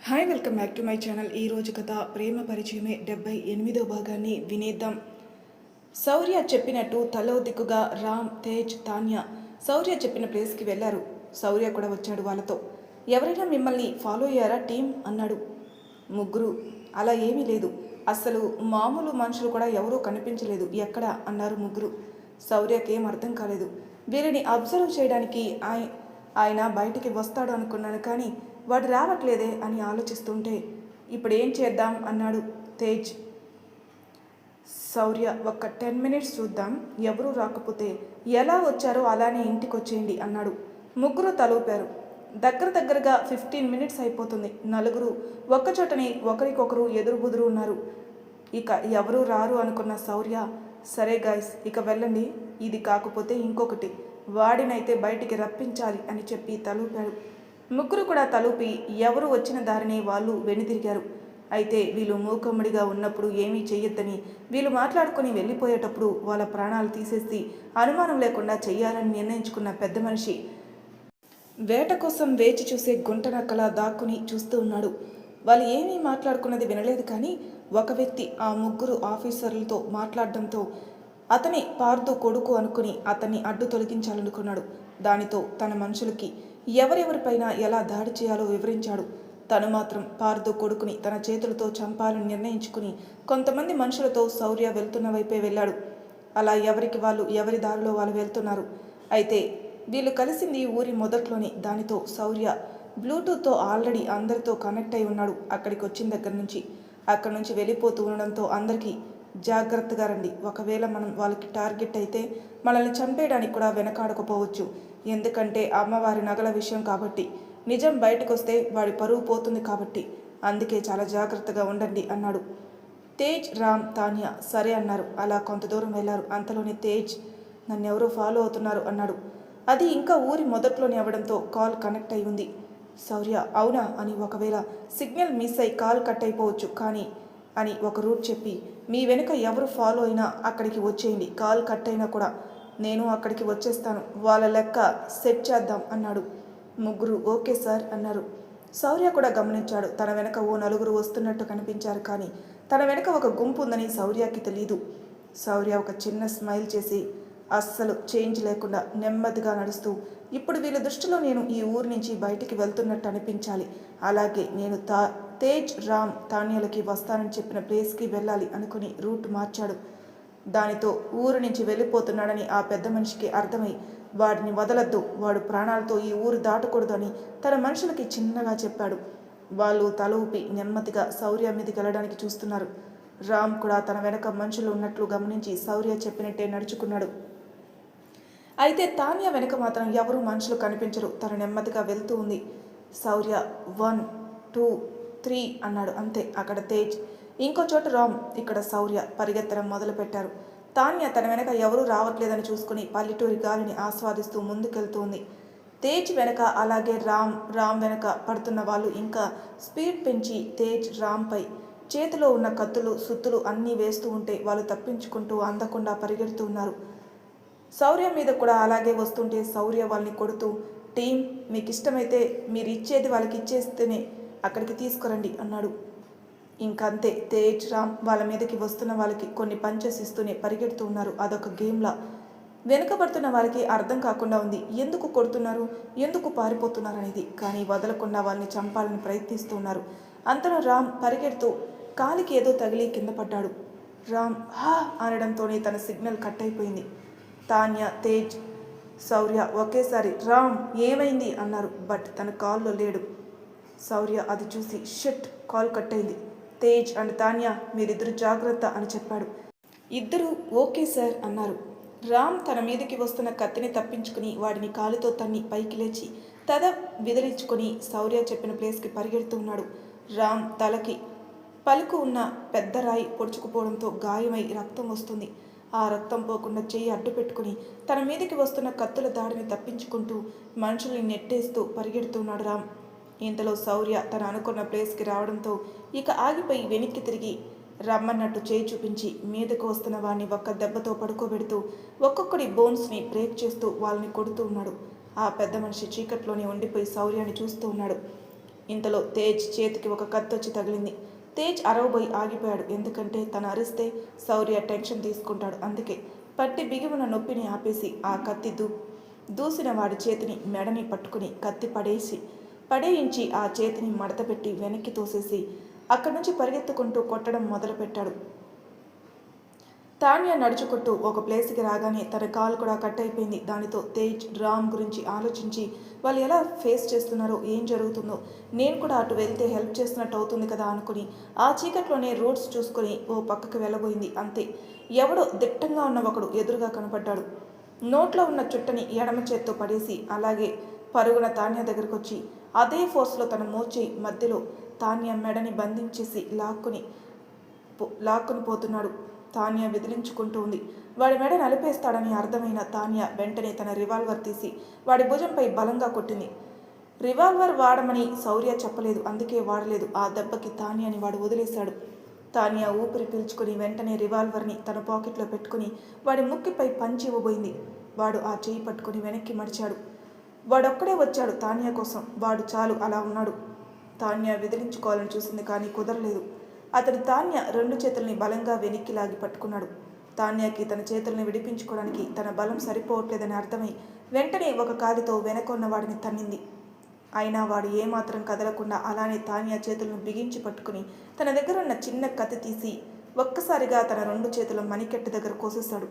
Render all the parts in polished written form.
Hi welcome back to my channel. ఈరోజు కథ ప్రేమ పరిచయమే 78వ భాగాన్ని వినేద్దాం. శౌర్య చెప్పినట్టు తలో దిక్కుగా రామ్, తేజ్, తాన్య శౌర్య చెప్పిన ప్లేస్కి వెళ్ళారు. శౌర్య కూడా వచ్చాడు వాళ్ళతో. ఎవరైనా మిమ్మల్ని ఫాలో అయ్యారా టీం అన్నాడు. ముగ్గురు అలా ఏమీ లేదు, అసలు మామూలు మనుషులు కూడా ఎవరూ కనిపించలేదు ఎక్కడ అన్నారు ముగ్గురు. శౌర్యకి ఏం అర్థం కాలేదు. వీరిని అబ్జర్వ్ చేయడానికి ఆయన బయటికి వస్తాడు అనుకున్నాను, కానీ వాడు రావట్లేదే అని ఆలోచిస్తుంటే ఇప్పుడు ఏం చేద్దాం అన్నాడు తేజ్. శౌర్య ఒక్క 10 మినిట్స్ చూద్దాం, ఎవరూ రాకపోతే ఎలా వచ్చారో అలానే ఇంటికి వచ్చేయండి అన్నాడు. ముగ్గురు తలూపారు. దగ్గరగా 15 మినిట్స్ అయిపోతుంది. నలుగురు ఒక్కచోటని ఒకరికొకరు ఎదురుబుదురు ఉన్నారు. ఇక ఎవరూ రారు అనుకున్న శౌర్య, సరే గాయస్ ఇక వెళ్ళండి, ఇది కాకపోతే ఇంకొకటి, వాడినైతే బయటికి రప్పించాలి అని చెప్పి తలూపాడు. ముగ్గురు కూడా తలూపి ఎవరు వచ్చిన దారిని వాళ్ళు వెనుదిరిగారు. అయితే వీళ్ళు మూకమ్మడిగా ఉన్నప్పుడు ఏమీ చెయ్యొద్దని, వీళ్ళు మాట్లాడుకుని వెళ్ళిపోయేటప్పుడు వాళ్ళ ప్రాణాలు తీసేసి అనుమానం లేకుండా చెయ్యాలని నిర్ణయించుకున్న పెద్ద మనిషి వేట కోసం వేచి చూసే గుంటనక్కలా దాక్కుని చూస్తూ ఉన్నాడు. వాళ్ళు ఏమీ మాట్లాడుకున్నది వినలేదు, కానీ ఒక వ్యక్తి ఆ ముగ్గురు ఆఫీసర్లతో మాట్లాడడంతో అతని పార్దు కొడుకు అనుకుని అతన్ని అడ్డు తొలగించాలనుకున్నాడు. దానితో తన మనుషులకి ఎవరెవరిపైన ఎలా దాడి చేయాలో వివరించాడు. తను మాత్రం పార్దు కొడుకుని తన చేతులతో చంపాలని నిర్ణయించుకుని కొంతమంది మనుషులతో శౌర్య వెళ్తున్న వైపే వెళ్ళాడు. అలా ఎవరికి వాళ్ళు ఎవరి దారిలో వాళ్ళు వెళ్తున్నారు. అయితే వీళ్ళు కలిసింది ఊరి మొదట్లోనే. దానితో శౌర్య బ్లూటూత్తో ఆల్రెడీ అందరితో కనెక్ట్ అయి ఉన్నాడు. అక్కడికి వచ్చిన దగ్గర నుంచి అక్కడి నుంచి వెళ్ళిపోతూ ఉండడంతో అందరికీ జాగ్రత్తగా రండి, ఒకవేళ మనం వాళ్ళకి టార్గెట్ అయితే మనల్ని చంపేయడానికి కూడా వెనకాడకపోవచ్చు, ఎందుకంటే అమ్మవారి నగల విషయం కాబట్టి, నిజం బయటకు వస్తే వాడి పరువు పోతుంది కాబట్టి, అందుకే చాలా జాగ్రత్తగా ఉండండి అన్నాడు. తేజ్, రామ్, తాన్య సరే అన్నారు. అలా కొంత దూరం వెళ్ళారు. అంతలోనే తేజ్, నన్నెవరో ఫాలో అవుతున్నారు అన్నాడు. అది ఇంకా ఊరి మొదట్లోనే అవ్వడంతో కాల్ కనెక్ట్ అయి ఉంది. శౌర్య అవునా అని, ఒకవేళ సిగ్నల్ మిస్ అయి కాల్ కట్ అయిపోవచ్చు కానీ అని ఒక రూట్ చెప్పి, మీ వెనుక ఎవరు ఫాలో అయినా అక్కడికి వచ్చేయండి, కాల్ కట్ అయినా కూడా నేను అక్కడికి వచ్చేస్తాను, వాళ్ళ లెక్క సెట్ చేద్దాం అన్నాడు. ముగ్గురు ఓకే సార్ అన్నారు. శౌర్య కూడా గమనించాడు. తన వెనక ఓ నలుగురు వస్తున్నట్టు కనిపించారు, కానీ తన వెనక ఒక గుంపు ఉందని శౌర్యకి తెలీదు. శౌర్య ఒక చిన్న స్మైల్ చేసి అస్సలు చేంజ్ లేకుండా నెమ్మదిగా నడుస్తూ, ఇప్పుడు వీళ్ళ దృష్టిలో నేను ఈ ఊరు నుంచి బయటికి వెళ్తున్నట్టు అనిపించాలి, అలాగే నేను తేజ్, రామ్, తాన్యలకి వస్తానని చెప్పిన ప్లేస్కి వెళ్ళాలి అనుకుని రూట్ మార్చాడు. దానితో ఊరు నుంచి వెళ్ళిపోతున్నాడని ఆ పెద్ద మనిషికి అర్థమై, వాడిని వదలద్దు, వాడు ప్రాణాలతో ఈ ఊరు దాటకూడదు అని తన మనుషులకి చిన్నగా చెప్పాడు. వాళ్ళు తల ఊపి నెమ్మదిగా శౌర్య మీదకి వెళ్ళడానికి చూస్తున్నారు. రామ్ కూడా తన వెనక మనుషులు ఉన్నట్లు గమనించి శౌర్య చెప్పినట్టే నడుచుకున్నాడు. అయితే తాన్య వెనక మాత్రం ఎవరు మనుషులు కనిపించరు. తను నెమ్మదిగా వెళ్తూ ఉంది. శౌర్య 1, 2, 3 అన్నాడు. అంతే. అక్కడ తేజ్, ఇంకో చోట రామ్, ఇక్కడ శౌర్య పరిగెత్తడం మొదలుపెట్టారు. తాన్య తన వెనక ఎవరూ రావట్లేదని చూసుకుని పల్లెటూరి గాలిని ఆస్వాదిస్తూ ముందుకెళ్తుంది. తేజ్ వెనక అలాగే రామ్ వెనక పడుతున్న వాళ్ళు ఇంకా స్పీడ్ పెంచి తేజ్ రామ్పై చేతిలో ఉన్న కత్తులు, సుత్తులు అన్నీ వేస్తూ ఉంటే వాళ్ళు తప్పించుకుంటూ అందకుండా పరిగెడుతూ ఉన్నారు. శౌర్య మీద కూడా అలాగే వస్తుంటే శౌర్య వాళ్ళని కొడుతూ, టీం మీకు ఇష్టమైతే మీరు ఇచ్చేది వాళ్ళకి ఇచ్చేస్తేనే అక్కడికి తీసుకురండి అన్నాడు. ఇంకంతే. తేజ్, రామ్ వాళ్ళ మీదకి వస్తున్న వాళ్ళకి కొన్ని పంచెస్ ఇస్తూనే పరిగెడుతూ ఉన్నారు. అదొక గేమ్లా. వెనుకబడుతున్న వాళ్ళకి అర్థం కాకుండా ఉంది, ఎందుకు కొడుతున్నారు, ఎందుకు పారిపోతున్నారు అనేది. కానీ వదలకుండా వాళ్ళని చంపాలని ప్రయత్నిస్తూ ఉన్నారు. అంతలో రామ్ పరిగెడుతూ కాలికి ఏదో తగిలి కింద పడ్డాడు. రామ్ హా అనడంతోనే తన సిగ్నల్ కట్ అయిపోయింది. తాన్య, తేజ్, శౌర్య ఒకేసారి రామ్ ఏమైంది అన్నారు. బట్ తన కాల్లో లేడు. శౌర్య అది చూసి షిట్, కాల్ కట్ అయింది. తేజ్ అండ్ తాన్య మీరిద్దరు జాగ్రత్త అని చెప్పాడు. ఇద్దరు ఓకే సార్ అన్నారు. రామ్ తన మీదకి వస్తున్న కత్తిని తప్పించుకుని వాడిని కాలుతో తన్ని పైకి లేచి తద విదిలించుకొని శౌర్య చెప్పిన ప్లేస్కి పరిగెడుతూ ఉన్నాడు. రామ్ తలకి పలుకు ఉన్న పెద్ద రాయి పొడుచుకుపోవడంతో గాయమై రక్తం వస్తుంది. ఆ రక్తం పోకుండా చెయ్యి అడ్డు పెట్టుకుని తన మీదకి వస్తున్న కత్తుల దాడిని తప్పించుకుంటూ మనుషుల్ని నెట్టేస్తూ పరిగెడుతున్నాడు రామ్. ఇంతలో శౌర్య తన అనుకున్న ప్లేస్కి రావడంతో ఇక ఆగిపోయి వెనక్కి తిరిగి రమ్మన్నట్టు చేయి చూపించి మీదకు వస్తున్న వాడిని ఒక్క దెబ్బతో పడుకోబెడుతూ ఒక్కొక్కడి బోన్స్ని బ్రేక్ చేస్తూ వాళ్ళని కొడుతూ ఉన్నాడు. ఆ పెద్ద మనిషి చీకట్లోనే ఉండిపోయి శౌర్యాన్ని చూస్తూ ఉన్నాడు. ఇంతలో తేజ్ చేతికి ఒక కత్తొచ్చి తగిలింది. తేజ్ అరవబోయి ఆగిపోయాడు. ఎందుకంటే తను అరిస్తే శౌర్య టెన్షన్ తీసుకుంటాడు. అందుకే పట్టి బిగి ఉన్న నొప్పిని ఆపేసి ఆ కత్తి దూసిన వాడి చేతిని మెడని పట్టుకుని కత్తి పడేయించి ఆ చేతిని మడతపెట్టి వెనక్కి తోసేసి అక్కడి నుంచి పరిగెత్తుకుంటూ కొట్టడం మొదలుపెట్టాడు. తాన్య నడుచుకుంటూ ఒక ప్లేస్కి రాగానే తన కాలు కూడా కట్ అయిపోయింది. దానితో తేజ్ రామ్ గురించి ఆలోచించి వాళ్ళు ఎలా ఫేస్ చేస్తున్నారో, ఏం జరుగుతుందో, నేను కూడా అటు వెళ్తే హెల్ప్ చేస్తున్నట్టు అవుతుంది కదా అనుకుని ఆ చీకట్లోనే రూట్స్ చూసుకుని ఓ పక్కకు వెళ్ళబోయింది. అంతే, ఎవడో దిట్టంగా ఉన్న ఒకడు ఎదురుగా కనపడ్డాడు. నోట్లో ఉన్న చుట్టని ఎడమ చేత్తో పడేసి అలాగే పరుగున తాన్య దగ్గరకు వచ్చి అదే ఫోర్స్లో తన మోచేయి మధ్యలో తాన్య మెడని బంధించేసి లాక్కుని పోతున్నాడు. తాన్య విదిలించుకుంటూ ఉంది. వాడి మెడ నలిపేస్తాడని అర్థమైన తాన్య వెంటనే తన రివాల్వర్ తీసి వాడి భుజంపై బలంగా కొట్టింది. రివాల్వర్ వాడమని శౌర్య చెప్పలేదు, అందుకే వాడలేదు. ఆ దెబ్బకి తాన్యని వాడు వదిలేశాడు. తాన్య ఊపిరి పీల్చుకుని వెంటనే రివాల్వర్ని తన పాకెట్లో పెట్టుకుని వాడి ముక్కిపై పంచి ఇవ్వబోయింది. వాడు ఆ చేయి పట్టుకుని వెనక్కి మడిచాడు. వాడొక్కడే వచ్చాడు తాన్య కోసం. వాడు చాలు అలా ఉన్నాడు. తాన్య విదిలించుకోవాలని చూసింది, కానీ కుదరలేదు. అతడు తాన్య 2 చేతుల్ని బలంగా వెనక్కి లాగి పట్టుకున్నాడు. తాన్యకి తన చేతుల్ని విడిపించుకోవడానికి తన బలం సరిపోవట్లేదని అర్థమై వెంటనే ఒక కాలితో వెనకొన్న వాడిని తన్నింది. అయినా వాడు ఏమాత్రం కదలకుండా అలానే తాన్య చేతులను బిగించి పట్టుకుని తన దగ్గర ఉన్న చిన్న కత్తి తీసి ఒక్కసారిగా తన 2 చేతుల మణికెట్టు దగ్గర కోసేశాడు.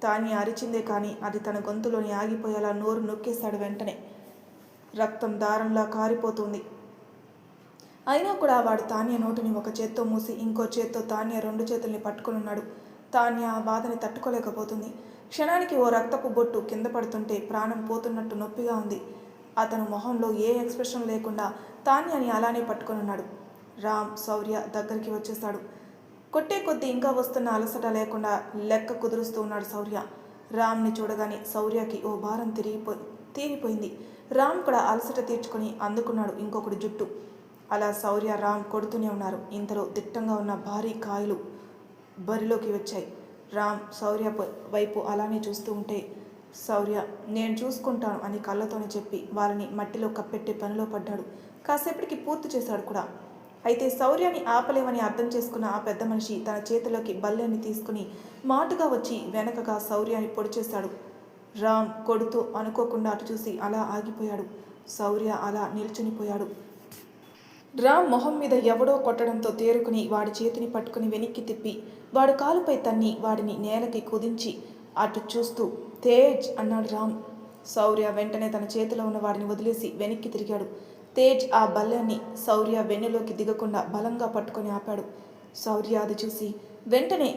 తాన్య అరిచిందే కానీ అది తన గొంతులోని ఆగిపోయేలా నోరు నొక్కేశాడు. వెంటనే రక్తం దారంలా కారిపోతుంది. అయినా కూడా వాడు తాన్య నోటిని ఒక చేత్తో మూసి ఇంకో చేత్తో తాన్య 2 చేతుల్ని పట్టుకునున్నాడు. తాన్య ఆ బాధని తట్టుకోలేకపోతుంది. క్షణానికి ఓ రక్తపు బొట్టు కింద పడుతుంటే ప్రాణం పోతున్నట్టు నొప్పిగా ఉంది. అతను మొహంలో ఏ ఎక్స్ప్రెషన్ లేకుండా తాన్యని అలానే పట్టుకునున్నాడు. రామ్, శౌర్య దగ్గరికి వచ్చేశాడు. కొట్టే కొద్దీ ఇంకా వస్తున్న అలసట లేకుండా లెక్క కుదురుస్తూ ఉన్నాడు శౌర్య. రామ్ని చూడగానే శౌర్యకి ఓ భారం తీరిపోయింది. రామ్ కూడా అలసట తీర్చుకొని అందుకున్నాడు ఇంకొకటి జుట్టు. అలా శౌర్య, రామ్ కొడుతూనే ఉన్నారు. ఇంతలో దిట్టంగా ఉన్న భారీ కాయలు బరిలోకి వచ్చాయి. రామ్ శౌర్య వైపు అలానే చూస్తూ ఉంటే శౌర్య నేను చూసుకుంటాను అని కళ్ళతోనే చెప్పి వాళ్ళని మట్టిలో కప్పెట్టే పనిలో పడ్డాడు. కాసేపటికి పూర్తి చేశాడు కూడా. అయితే శౌర్యాన్ని ఆపలేమని అర్థం చేసుకున్న ఆ పెద్ద మనిషి తన చేతిలోకి బల్లెని తీసుకుని మాటుగా వచ్చి వెనకగా శౌర్యాన్ని పొడి చేశాడు. రామ్ కొడుతూ అనుకోకుండా అటు చూసి అలా ఆగిపోయాడు. శౌర్య అలా నిల్చునిపోయాడు. రామ్ మొహం మీద ఎవడో కొట్టడంతో తేరుకుని వాడి చేతిని పట్టుకుని వెనక్కి తిప్పి వాడు కాలుపై తన్ని వాడిని నేలకి కుదించి అటు చూస్తూ తేజ్ అన్నాడు రామ్. శౌర్య వెంటనే తన చేతిలో ఉన్న వాడిని వదిలేసి వెనక్కి తిరిగాడు. తేజ్ ఆ బల్లాన్ని శౌర్య వెన్నులోకి దిగకుండా బలంగా పట్టుకొని ఆపాడు. శౌర్య అది చూసి వెంటనే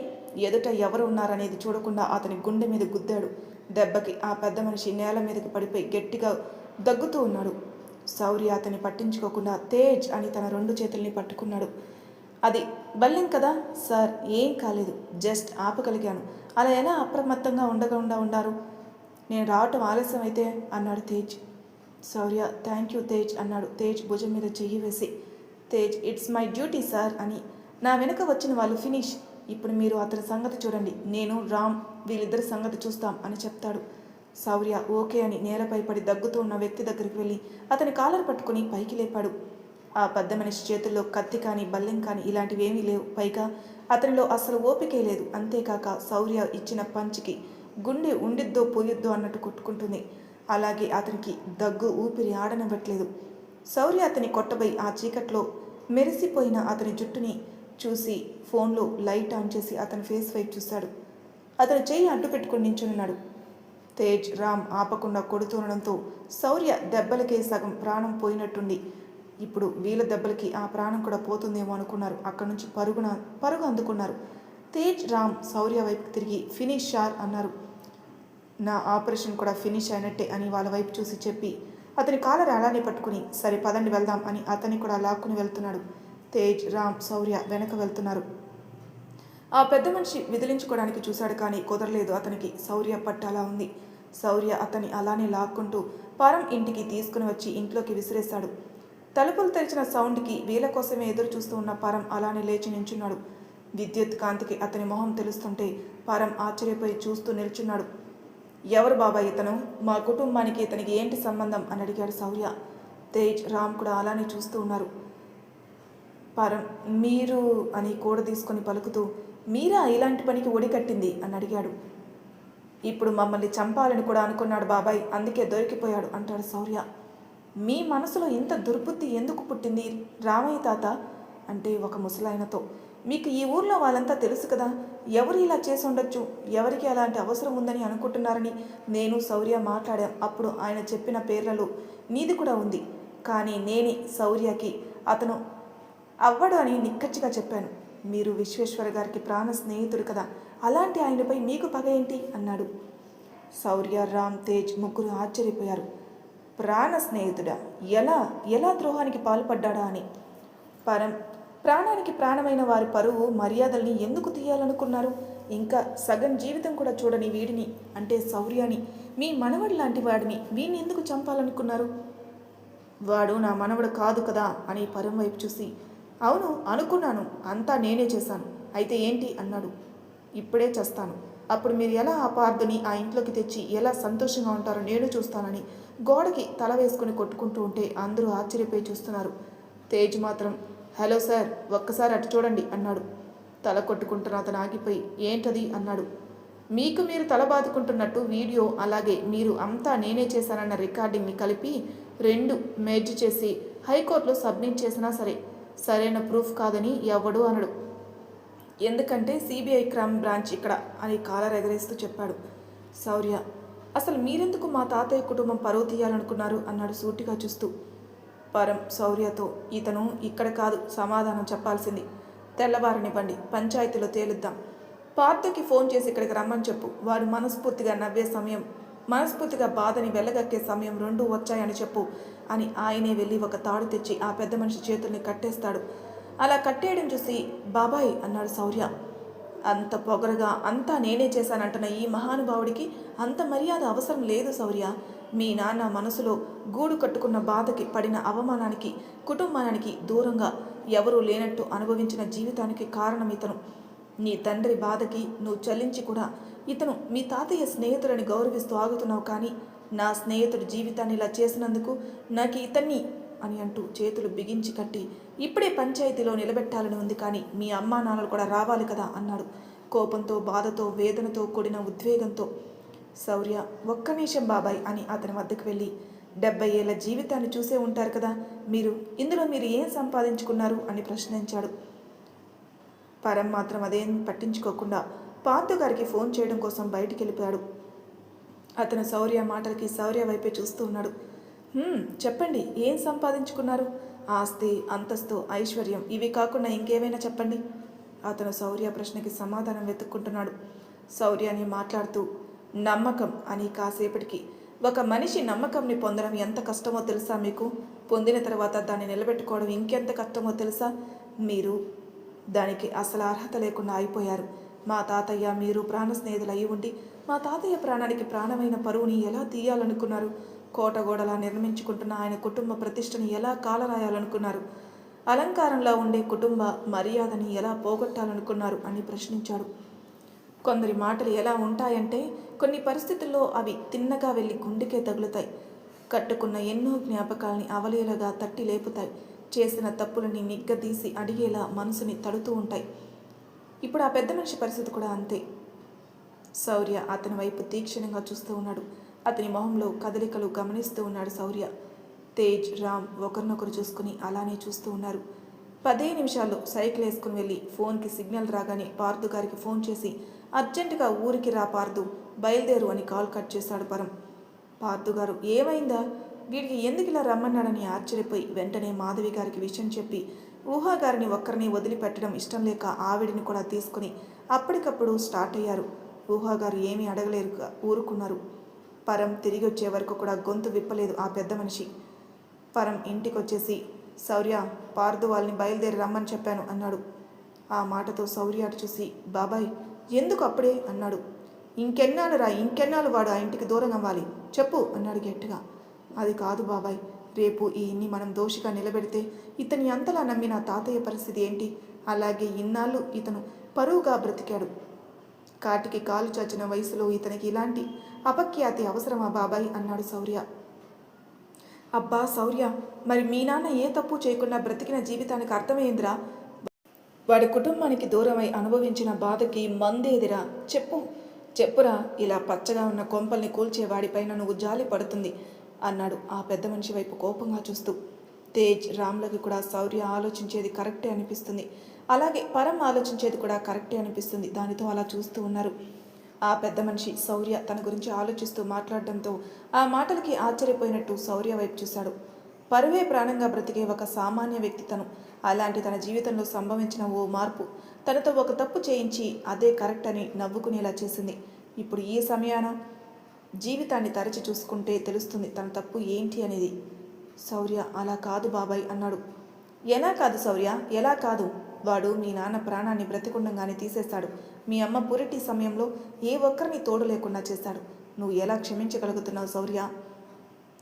ఎదుట ఎవరు ఉన్నారనేది చూడకుండా అతని గుండె మీద గుద్దాడు. దెబ్బకి ఆ పెద్ద మనిషి నేల మీదకి పడిపోయి గట్టిగా దగ్గుతూ ఉన్నాడు. శౌర్య అతన్ని పట్టించుకోకుండా తేజ్ అని తన 2 చేతుల్ని పట్టుకున్నాడు. అది బల్లెం కదా సార్, ఏం కాలేదు, జస్ట్ ఆపగలిగాను. అలా ఎలా అప్రమత్తంగా ఉండకుండా ఉండారు? నేను రావటం ఆలస్యం అయితే అన్నాడు తేజ్. శౌర్య థ్యాంక్ యూ తేజ్ అన్నాడు తేజ్ భుజం మీద చెయ్యి వేసి. Tej it's my duty sir అని. నా వెనుక వచ్చిన వాళ్ళు ఫినిష్. ఇప్పుడు మీరు అతని సంగతి చూడండి, నేను రామ్ వీళ్ళిద్దరి సంగతి చూస్తాం అని చెప్తాడు. శౌర్య ఓకే అని నేలపై పడి దగ్గుతూ ఉన్న వ్యక్తి దగ్గరికి వెళ్ళి అతని కాలర్ పట్టుకుని పైకి లేపాడు. ఆ పెద్ద మనిషి చేతుల్లో కత్తి కానీ బల్లెం కానీ ఇలాంటివేమీ లేవు. పైగా అతనిలో అసలు ఓపికే లేదు. అంతేకాక శౌర్య ఇచ్చిన పంచికి గుండె ఉండిద్దో పోయిద్దో అన్నట్టు కొట్టుకుంటుంది. అలాగే అతనికి దగ్గు ఊపిరి ఆడనివ్వట్లేదు. శౌర్య అతని కొట్టబోయి ఆ చీకట్లో మెరిసిపోయిన అతని జుట్టుని చూసి ఫోన్లో లైట్ ఆన్ చేసి అతని ఫేస్ వైపు చూశాడు. అతని చెయ్యి అడ్డు పెట్టుకుని నించున్నాడు. తేజ్, రామ్ ఆపకుండా కొడుతుండడంతో శౌర్య దెబ్బలకే సగం ప్రాణం పోయినట్టుండి ఇప్పుడు వీళ్ళ దెబ్బలకి ఆ ప్రాణం కూడా పోతుందేమో అనుకున్నారు. అక్కడి నుంచి పరుగు అందుకున్నారు. తేజ్, రామ్ శౌర్య వైపు తిరిగి ఫినిష్ షార్ అన్నారు. నా ఆపరేషన్ కూడా ఫినిష్ అయినట్టే అని వాళ్ళ వైపు చూసి చెప్పి అతని కాలర్ అలానే పట్టుకుని సరే పదండి వెళ్దాం అని అతన్ని కూడా లాక్కుని వెళ్తున్నాడు. తేజ్, రామ్, శౌర్య వెనక వెళ్తున్నారు. ఆ పెద్ద మనిషి విదిలించుకోవడానికి చూశాడు కానీ కుదరలేదు అతనికి. శౌర్య పట్టాలా ఉంది. శౌర్య అతన్ని అలానే లాక్కుంటూ పరం ఇంటికి తీసుకుని వచ్చి ఇంట్లోకి విసిరేశాడు. తలుపులు తెరిచిన సౌండ్కి వీళ్ళ కోసమే ఎదురు చూస్తూ ఉన్న పరం అలానే లేచి నించున్నాడు. విద్యుత్ కాంతికి అతని మొహం తెలుస్తుంటే పరం ఆశ్చర్యపోయి చూస్తూ నిల్చున్నాడు. ఎవరు బాబాయ్ ఇతను? మా కుటుంబానికి ఇతనికి ఏంటి సంబంధం అని అడిగాడు శౌర్య. తేజ్ రామ్ కూడా అలానే చూస్తూ ఉన్నారు. పరం మీరు అని కూడ తీసుకొని పలుకుతూ, మీరా ఇలాంటి పనికి ఒడికట్టింది అని అడిగాడు. ఇప్పుడు మమ్మల్ని చంపాలని కూడా అనుకున్నాడు బాబాయ్, అందుకే దొరికిపోయాడు అంటాడు శౌర్య. మీ మనసులో ఇంత దుర్బుద్ధి ఎందుకు పుట్టింది రామయ్య తాత అంటే ఒక ముసలాయనతో. మీకు ఈ ఊర్లో వాళ్ళంతా తెలుసు కదా, ఎవరు ఇలా చేసి ఉండొచ్చు, ఎవరికి అలాంటి అవసరం ఉందని అనుకుంటున్నారని నేను శౌర్య మాట్లాడాం. అప్పుడు ఆయన చెప్పిన పేర్లలో నీది కూడా ఉంది. కానీ నేనే శౌర్యకి అతను అవ్వడు అని నిక్కచ్చిగా చెప్పాను. మీరు విశ్వేశ్వర గారికి ప్రాణ స్నేహితుడు కదా, అలాంటి ఆయనపై మీకు పగ ఏంటి అన్నాడు. శౌర్య, రామ్, తేజ్ ముగ్గురు ఆశ్చర్యపోయారు. ప్రాణ స్నేహితుడా? ఎలా ఎలా ద్రోహానికి పాల్పడ్డా అని. పరం ప్రాణానికి ప్రాణమైన వారి పరువు మర్యాదల్ని ఎందుకు తీయాలనుకున్నారు? ఇంకా సగం జీవితం కూడా చూడని వీడిని అంటే శౌర్యాని, మీ మనవడి లాంటి వాడిని వీడిని ఎందుకు చంపాలనుకున్నారు? వాడు నా మనవడు కాదు కదా అని పరం వైపు చూసి, అవును అనుకున్నాను, అంతా నేనే చేశాను, అయితే ఏంటి అన్నాడు. ఇప్పుడే చేస్తాను, అప్పుడు మీరు ఎలా ఆ పార్థుని ఆ ఇంట్లోకి తెచ్చి ఎలా సంతోషంగా ఉంటారో నేను చూస్తానని గోడకి తల వేసుకుని కొట్టుకుంటూ ఉంటే అందరూ ఆశ్చర్యపోయి చూస్తున్నారు. తేజ్ మాత్రం హలో సార్, ఒక్కసారి అటు చూడండి అన్నాడు. తల కొట్టుకుంటున్న అతను ఆగిపోయి ఏంటది అన్నాడు. మీకు మీరు తల బాదుకుంటున్నట్టు వీడియో, అలాగే మీరు అంతా నేనే చేశానన్న రికార్డింగ్ని కలిపి 2 మెర్జ్ చేసి హైకోర్టులో సబ్మిట్ చేసినా సరే సరైన ప్రూఫ్ కాదని ఎవడు అనడు. ఎందుకంటే సిబిఐ క్రైమ్ బ్రాంచ్ ఇక్కడ అని కాలర్ ఎగరేస్తూ చెప్పాడు. శౌర్య అసలు మీరెందుకు మా తాతయ్య కుటుంబం పరువు తీయాలనుకున్నారు అన్నాడు సూటిగా చూస్తూ. పరం శౌర్యతో, ఇతను ఇక్కడ కాదు సమాధానం చెప్పాల్సింది, తెల్లవారనివ్వండి, పంచాయతీలో తేలుద్దాం. పార్థకి ఫోన్ చేసి ఇక్కడికి రమ్మని చెప్పు. వాడు మనస్ఫూర్తిగా నవ్వే సమయం, మనస్ఫూర్తిగా బాధని వెళ్ళగక్కే సమయం 2 వచ్చాయని చెప్పు అని ఆయనే వెళ్ళి ఒక తాడు తెచ్చి ఆ పెద్ద మనిషి చేతుల్ని కట్టేస్తాడు. అలా కట్టేయడం చూసి బాబాయ్ అన్నాడు శౌర్య. అంత పొగరగా అంతా నేనే చేశానంటున్న ఈ మహానుభావుడికి అంత మర్యాద అవసరం లేదు శౌర్య. మీ నాన్న మనసులో గూడు కట్టుకున్న బాధకి, పడిన అవమానానికి, కుటుంబానికి దూరంగా ఎవరూ లేనట్టు అనుభవించిన జీవితానికి కారణం ఇతను. నీ తండ్రి బాధకి నువ్వు చలించి కూడా ఇతను మీ తాతయ్య స్నేహితులని గౌరవిస్తూ ఆగుతున్నావు. కానీ నా స్నేహితుడి జీవితాన్ని ఇలా చేసినందుకు నాకు ఇతన్ని అని అంటూ చేతులు బిగించి కట్టి ఇప్పుడే పంచాయతీలో నిలబెట్టాలని ఉంది, కానీ మీ అమ్మా నాన్నలు కూడా రావాలి కదా అన్నాడు కోపంతో, బాధతో, వేదనతో కూడిన ఉద్వేగంతో. శౌర్య ఒక్క నిమిషం బాబాయ్ అని అతని వద్దకు వెళ్ళి 70 ఏళ్ల జీవితాన్ని చూసే ఉంటారు కదా మీరు, ఇందులో మీరు ఏం సంపాదించుకున్నారు అని ప్రశ్నించాడు. పరం మాత్రం అదేం పట్టించుకోకుండా పార్థు గారికి ఫోన్ చేయడం కోసం బయటికి వెళ్ళిపోయాడు. అతను శౌర్య మాటలకి శౌర్య వైపే చూస్తూ ఉన్నాడు. చెప్పండి, ఏం సంపాదించుకున్నారు? ఆస్తి, అంతస్తు, ఐశ్వర్యం ఇవి కాకుండా ఇంకేమైనా చెప్పండి. అతను శౌర్య ప్రశ్నకి సమాధానం వెతుక్కుంటున్నాడు. శౌర్యాన్ని మాట్లాడుతూ, నమ్మకం అని కాసేపటికి, ఒక మనిషి నమ్మకంని పొందడం ఎంత కష్టమో తెలుసా మీకు? పొందిన తర్వాత దాన్ని నిలబెట్టుకోవడం ఇంకెంత కష్టమో తెలుసా? మీరు దానికి అసలు అర్హత లేకుండా అయిపోయారు. మా తాతయ్య మీరు ప్రాణ స్నేహితులు అయి ఉండి మా తాతయ్య ప్రాణానికి ప్రాణమైన పరువుని ఎలా తీయాలనుకున్నారు? కోటగోడలా నిర్మించుకుంటున్న ఆయన కుటుంబ ప్రతిష్టని ఎలా కాలరాయాలనుకున్నారు? అలంకారంలో ఉండే కుటుంబ మర్యాదని ఎలా పోగొట్టాలనుకున్నారు అని ప్రశ్నించాడు. కొందరి మాటలు ఎలా ఉంటాయంటే కొన్ని పరిస్థితుల్లో అవి తిన్నగా వెళ్ళి గుండెకే తగులుతాయి. కట్టుకున్న ఎన్నో జ్ఞాపకాల్ని అవలీలగా తట్టి లేపుతాయి. చేసిన తప్పులని నిగ్గదీసి అడిగేలా మనసుని తడుతూ ఉంటాయి. ఇప్పుడు ఆ పెద్ద మనిషి పరిస్థితి కూడా అంతే. శౌర్య అతని వైపు తీక్షణంగా చూస్తూ ఉన్నాడు. అతని మొహంలో కదలికలు గమనిస్తూ ఉన్నాడు శౌర్య. తేజ్, రామ్ ఒకరినొకరు చూసుకుని అలానే చూస్తూ ఉన్నారు. 10 నిమిషాల్లో సైకిల్ వేసుకుని వెళ్ళి ఫోన్కి సిగ్నల్ రాగానే పార్థు గారికి ఫోన్ చేసి అర్జెంటుగా ఊరికి రా పార్థు, బయలుదేరు అని కాల్ కట్ చేశాడు పరం. పార్థు గారు ఏమైందా, వీడికి ఎందుకు ఇలా రమ్మన్నాడని ఆశ్చర్యపోయి వెంటనే మాధవి గారికి విషయం చెప్పి ఊహా గారిని ఒక్కరిని వదిలిపెట్టడం ఇష్టం లేక ఆవిడిని కూడా తీసుకుని అప్పటికప్పుడు స్టార్ట్ అయ్యారు. ఊహా గారు ఏమీ అడగలేరు, ఊరుకున్నారు. పరం తిరిగి వచ్చే వరకు కూడా గొంతు విప్పలేదు ఆ పెద్ద మనిషి. పరం ఇంటికి వచ్చేసి శౌర్య, పార్థు వాళ్ళని బయలుదేరి రమ్మని చెప్పాను అన్నాడు. ఆ మాటతో శౌర్య అటు చూసి బాబాయ్ ఎందుకు అప్పుడే అన్నాడు. ఇంకెన్నాళ్ళు వాడు ఆ ఇంటికి దూరం అవ్వాలి చెప్పు అన్నాడు గట్టిగా. అది కాదు బాబాయ్, రేపు ఈయన్ని మనం దోషిగా నిలబెడితే ఇతని అంతలా నమ్మిన తాతయ్య పరిస్థితి ఏంటి? అలాగే ఇన్నాళ్ళు ఇతను పరువుగా బ్రతికాడు. కాటికి కాలు చాచిన వయసులో ఇతనికి ఇలాంటి అపఖ్యాతి అవసరమా బాబాయ్ అన్నాడు శౌర్య. అబ్బా శౌర్య, మరి మీ నాన్న ఏ తప్పు చేయకుండా బ్రతికిన జీవితానికి అర్థమైందిరా? వాడి కుటుంబానికి దూరమై అనుభవించిన బాధకి మందేదిరా? చెప్పురా, ఇలా పచ్చగా ఉన్న కొంపల్ని కూల్చే వాడిపైన నువ్వు జాలి పడుతుంది అన్నాడు ఆ పెద్ద మనిషి వైపు కోపంగా చూస్తూ. తేజ్, రామ్లకి కూడా శౌర్య ఆలోచించేది కరెక్టే అనిపిస్తుంది, అలాగే పరం ఆలోచించేది కూడా కరెక్టే అనిపిస్తుంది. దానితో అలా చూస్తూ ఉన్నారు. ఆ పెద్ద మనిషి శౌర్య తన గురించి ఆలోచిస్తూ మాట్లాడడంతో ఆ మాటలకి ఆశ్చర్యపోయినట్టు శౌర్య వైపు చూశాడు. పరువే ప్రాణంగా బ్రతికే ఒక సామాన్య వ్యక్తి తను. అలాంటి తన జీవితంలో సంభవించిన ఓ మార్పు తనతో ఒక తప్పు చేయించి అదే కరెక్ట్ అని నవ్వుకునేలా చేసింది. ఇప్పుడు ఈ సమయాన జీవితాన్ని తరచి చూసుకుంటే తెలుస్తుంది తన తప్పు ఏంటి అనేది. శౌర్య, అలా కాదు బాబాయ్ అన్నాడు. ఎలా కాదు శౌర్య, ఎలా కాదు? వాడు మీ నాన్న ప్రాణాన్ని బ్రతికుండంగానే తీసేశాడు. మీ అమ్మ పురిటి సమయంలో ఏ ఒక్కరిని తోడు లేకుండా చేశాడు. నువ్వు ఎలా క్షమించగలుగుతున్నావు శౌర్య?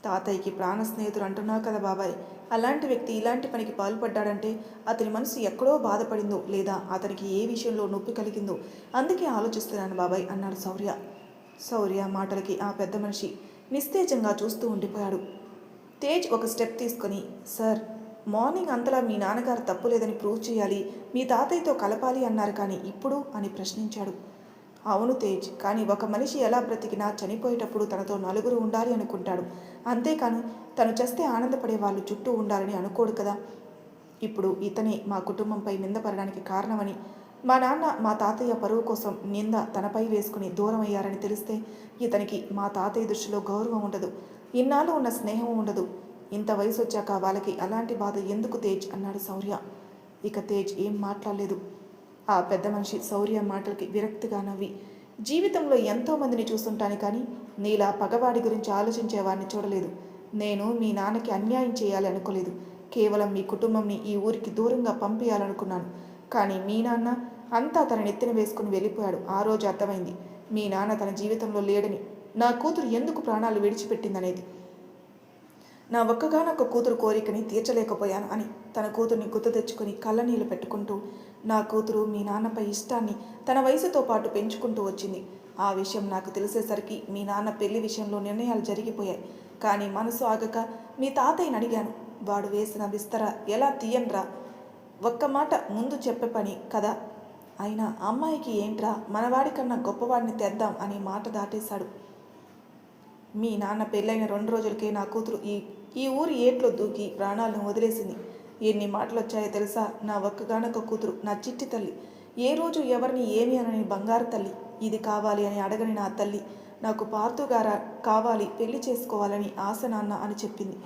తాతయ్యకి ప్రాణ స్నేహితుడు అంటున్నావు కదా బాబాయ్, అలాంటి వ్యక్తి ఇలాంటి పనికి పాల్పడ్డాడంటే అతని మనసు ఎక్కడో బాధపడిందో లేదా అతనికి ఏ విషయంలో నొప్పి కలిగిందో అందుకే ఆలోచిస్తున్నాను బాబాయ్ అన్నాడు శౌర్య. శౌర్య మాటలకి ఆ పెద్ద మనిషి నిస్తేజంగా చూస్తూ ఉండిపోయాడు. తేజ్ ఒక స్టెప్ తీసుకొని, సార్, మార్నింగ్ అంతలా మీ నాన్నగారు తప్పు లేదని ప్రూవ్ చేయాలి, మీ తాతయ్యతో కలపాలి అన్నారు, కానీ ఇప్పుడు అని ప్రశ్నించాడు. అవును తేజ్, కానీ ఒక మనిషి ఎలా బ్రతికినా చనిపోయేటప్పుడు తనతో నలుగురు ఉండాలి అనుకుంటాడు, అంతేకాని తను చేస్తే ఆనందపడే వాళ్ళు చుట్టూ ఉండాలని అనుకోడు కదా. ఇప్పుడు ఇతనే మా కుటుంబంపై నిందపడడానికి కారణమని, మా నాన్న మా తాతయ్య పరువు కోసం నింద తనపై వేసుకుని దూరం అయ్యారని తెలిస్తే ఇతనికి మా తాతయ్య దృష్టిలో గౌరవం ఉండదు, ఇన్నాళ్ళు ఉన్న స్నేహం ఉండదు. ఇంత వయసు వచ్చాక వాళ్ళకి అలాంటి బాధ ఎందుకు తేజ్ అన్నాడు శౌర్య. ఇక తేజ్ ఏం మాట్లాడలేదు. ఆ పెద్ద మనిషి శౌర్య మాటలకి విరక్తిగా నవ్వి, జీవితంలో ఎంతోమందిని చూస్తుంటాను, కానీ నీలా పగవాడి గురించి ఆలోచించేవాడిని చూడలేదు. నేను మీ నాన్నకి అన్యాయం చేయాలి అనుకోలేదు, కేవలం మీ కుటుంబంని ఈ ఊరికి దూరంగా పంపించాలనుకున్నాను. కానీ మీ నాన్న అంతా తన నెత్తిన వేసుకుని వెళ్ళిపోయాడు. ఆ రోజు అర్థమైంది మీ నాన్న తన జీవితంలో లేడని, నా కూతురు ఎందుకు ప్రాణాలు విడిచిపెట్టిందనేది. నా ఒక్కగానొక్క కూతురు కోరికని తీర్చలేకపోయాను అని తన కూతుర్ని గుర్తు తెచ్చుకొని కళ్ళనీళ్ళు పెట్టుకుంటూ, నా కూతురు మీ నాన్నపై ఇష్టాన్ని తన వయసుతో పాటు పెంచుకుంటూ వచ్చింది. ఆ విషయం నాకు తెలిసేసరికి మీ నాన్న పెళ్లి విషయంలో నిర్ణయాలు జరిగిపోయాయి. కానీ మనసు ఆగక మీ తాతయ్యని అడిగాను. వాడు వేసిన విస్తర ఎలా తీయన్రా? ఒక్క మాట ముందు చెప్పే పని కదా. అయినా అమ్మాయికి ఏంట్రా, మనవాడికన్నా గొప్పవాడిని తెద్దాం అని మాట దాటేశాడు. మీ నాన్న పెళ్ళైన 2 రోజులకే నా కూతురు ఈ ఊరి ఏట్లో దూకి ప్రాణాలను వదిలేసింది. ఎన్ని మాటలు వచ్చాయో తెలుసా? నా ఒక్కగానొక్క కూతురు, నా చిట్టి తల్లి, ఏ రోజు ఎవరిని ఏమి అనని బంగారు తల్లి, ఇది కావాలి అని అడగని నా తల్లి, నాకు పార్తుగారా కావాలి, పెళ్లి చేసుకోవాలని ఆశ నాన్న అని చెప్పింది.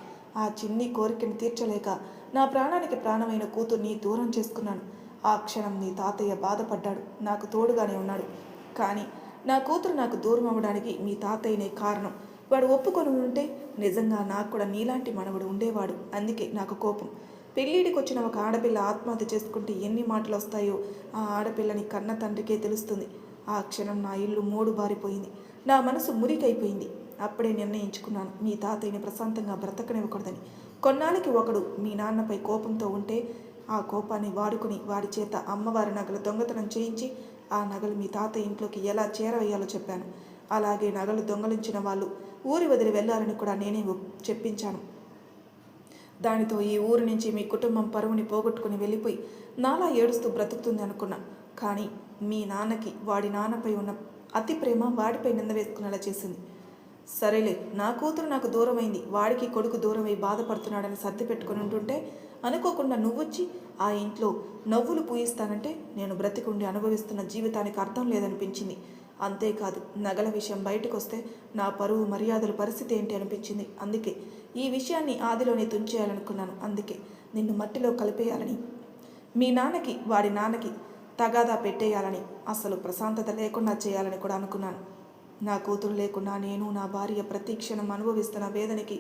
ఆ చిన్ని కోరికని తీర్చలేక నా ప్రాణానికి ప్రాణమైన కూతుర్ని దూరం చేసుకున్నాను. ఆ క్షణం నీ తాతయ్య బాధపడ్డాడు, నాకు తోడుగానే ఉన్నాడు. కానీ నా కూతురు నాకు దూరం అవ్వడానికి మీ తాతయ్యనే కారణం. వాడు ఒప్పుకొని ఉంటే నిజంగా నాకు కూడా నీలాంటి మనవడు ఉండేవాడు. అందుకే నాకు కోపం. పెళ్ళిడికి వచ్చిన ఒక ఆడపిల్ల ఆత్మహత్య చేసుకుంటే ఎన్ని మాటలు వస్తాయో ఆ ఆడపిల్లని కన్న తండ్రికే తెలుస్తుంది. ఆ క్షణం నా ఇల్లు మోడు బారిపోయింది, నా మనసు మురికైపోయింది. అప్పుడే నిర్ణయించుకున్నాను మీ తాతయ్యని ప్రశాంతంగా బ్రతకనివ్వకూడదని. కొన్నాళ్ళకి ఒకడు మీ నాన్నపై కోపంతో ఉంటే ఆ కోపాన్ని వాడుకుని వాడి చేత అమ్మవారి నగలు దొంగతనం చేయించి ఆ నగలు మీ తాతయ్య ఇంట్లోకి ఎలా చేరవేయాలో చెప్పాను. అలాగే నగలు దొంగలించిన వాళ్ళు ఊరి వదిలి వెళ్ళాలని కూడా నేనే చెప్పించాను. దానితో ఈ ఊరి నుంచి మీ కుటుంబం పరువుని పోగొట్టుకుని వెళ్ళిపోయి నాలా ఏడుస్తూ బ్రతుకుతుంది అనుకున్నా. కానీ మీ నాన్నకి వాడి నాన్నపై ఉన్న అతి ప్రేమ వాడిపై నింద వేసుకునేలా చేసింది. సరేలే, నా కూతురు నాకు దూరమైంది, వాడికి కొడుకు దూరమై బాధపడుతున్నాడని సర్ది పెట్టుకుని ఉంటుంటే అనుకోకుండా నువ్వొచ్చి ఆ ఇంట్లో నవ్వులు పూయిస్తానంటే నేను బ్రతికుండి అనుభవిస్తున్న జీవితానికి అర్థం లేదనిపించింది. అంతేకాదు, నగల విషయం బయటకు వస్తే నా పరువు మర్యాదల పరిస్థితి ఏంటి అనిపించింది. అందుకే ఈ విషయాన్ని ఆదిలోనే తుంచేయాలనుకున్నాను. అందుకే నిన్ను మట్టిలో కలిపేయాలని, మీ నాన్నకి వాడి నాన్నకి తగాదా పెట్టేయాలని, అసలు ప్రశాంతత లేకుండా చేయాలని కూడా అనుకున్నాను. నా కూతురు లేకుండా నేను నా భార్య ప్రతి క్షణం అనుభవిస్తున్న వేదనకి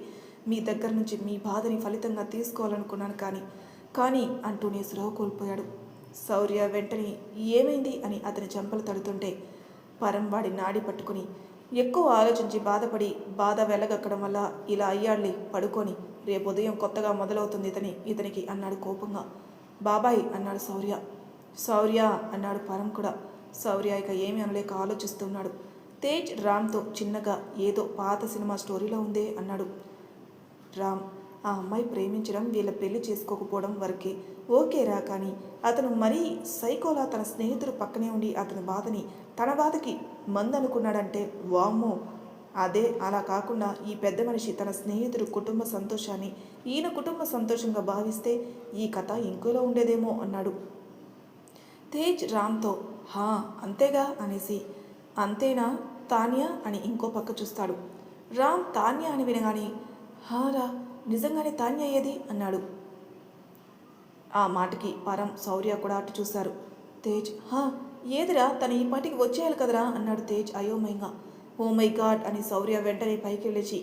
మీ దగ్గర నుంచి మీ బాధని ఫలితంగా తీసుకోవాలనుకున్నాను. కానీ అంటూనే స్పృహ కోల్పోయాడు. శౌర్య వెంటనే ఏమైంది అని అతని చెంపలు తడుతుంటే పరం వాడి నాడి పట్టుకుని ఎక్కువ ఆలోచించి బాధపడి బాధ వెళ్ళగక్కడం వల్ల ఇలా అయ్యాడులే, పడుకొని రేపు ఉదయం కొత్తగా మొదలవుతుంది ఇతనికి అన్నాడు కోపంగా. బాబాయ్ అన్నాడు శౌర్య. శౌర్య అన్నాడు పరం కూడా. శౌర్య ఇక ఏమీ అనలేక ఆలోచిస్తున్నాడు. తేజ్ రామ్తో చిన్నగా ఏదో పాత సినిమా స్టోరీలో ఉందే అన్నాడు. రామ్ ఆ అమ్మాయి ప్రేమించడం వీళ్ళ పెళ్లి చేసుకోకపోవడం వరకే ఓకేరా, కానీ అతను మరీ సైకోలా తన స్నేహితుడు పక్కనే ఉండి అతని బాధని తన బాధకి మందనుకున్నాడంటే వామ్మో. అదే అలా కాకుండా ఈ పెద్ద మనిషి తన స్నేహితుడు కుటుంబ సంతోషాన్ని ఈయన కుటుంబ సంతోషంగా భావిస్తే ఈ కథ ఇంకోలా ఉండేదేమో అన్నాడు తేజ్ రామ్తో. హా అంతేగా అనేసి, అంతేనా తాన్యా అని ఇంకో పక్క చూస్తాడు. రామ్ తాన్యా అని వినగానే హారా నిజంగానే తాన్యా ఏది అన్నాడు. ఆ మాటకి పరం శౌర్య కూడా అటు చూశారు. తేజ్ హా ఏదిరా, తను ఈ పాటికి వచ్చేయాలి కదరా అన్నాడు తేజ్ అయోమయంగా. ఓ మై గాడ్ అని శౌర్య వెంటనే పైకి లేచి,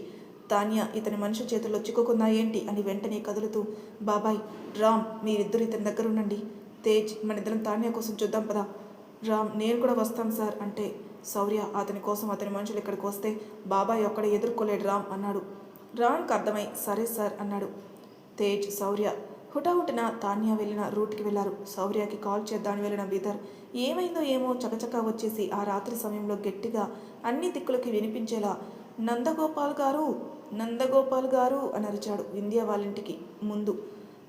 తాన్యా ఇతని మనిషి చేతుల్లో చిక్కుకుందా ఏంటి అని వెంటనే కదులుతూ, బాబాయ్ రామ్ మీరిద్దరు ఇతని దగ్గర ఉండండి, తేజ్ మనిద్దరం తాన్యా కోసం చూద్దాం పదా. రామ్ నేను కూడా వస్తాను సార్ అంటే శౌర్య అతని కోసం అతని మనుషులు ఇక్కడికి వస్తే బాబాయ్ ఒక్కడ ఎదుర్కోలేడు రామ్ అన్నాడు. రామ్కి అర్థమై సరే సార్ అన్నాడు. తేజ్ శౌర్య హుటాహుటిన తాన్యా వెళ్ళిన రూట్కి వెళ్లారు. శౌర్యకి కాల్ చేద్దామని వెళ్ళిన విదర్ ఏమైందో ఏమో చకచకా వచ్చేసి ఆ రాత్రి సమయంలో గట్టిగా అన్ని దిక్కులకి వినిపించేలా నందగోపాల్ గారు, నందగోపాల్ గారు అని అరిచాడు వింధ్య వాళ్ళింటికి ముందు.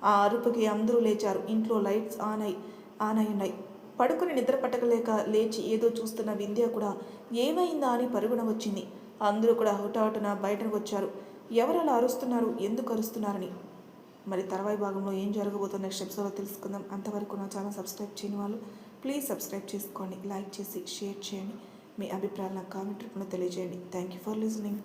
ఆ అరుపుకి అందరూ లేచారు. ఇంట్లో లైట్స్ ఆన్ అయి ఉన్నాయి. పడుకుని నిద్ర పట్టకలేక లేచి ఏదో చూస్తున్న వింధ్య కూడా ఏమైందా అని పరుగున వచ్చింది. అందరూ కూడా హుటాహుటిన బయటకు వచ్చారు. ఎవరు అలా అరుస్తున్నారు, ఎందుకు అరుస్తున్నారని. మరి తర్వాయి భాగంలో ఏం జరగబోతుందో నెక్స్ట్ ఎపిసోడ్లో తెలుసుకుందాం. అంతవరకు నా ఛానల్ సబ్స్క్రైబ్ చేయని వాళ్ళు ప్లీజ్ సబ్స్క్రైబ్ చేసుకోండి, లైక్ చేసి షేర్ చేయండి, మీ అభిప్రాయాలను కామెంట్ రూపంలో తెలియజేయండి. Thank you for listening.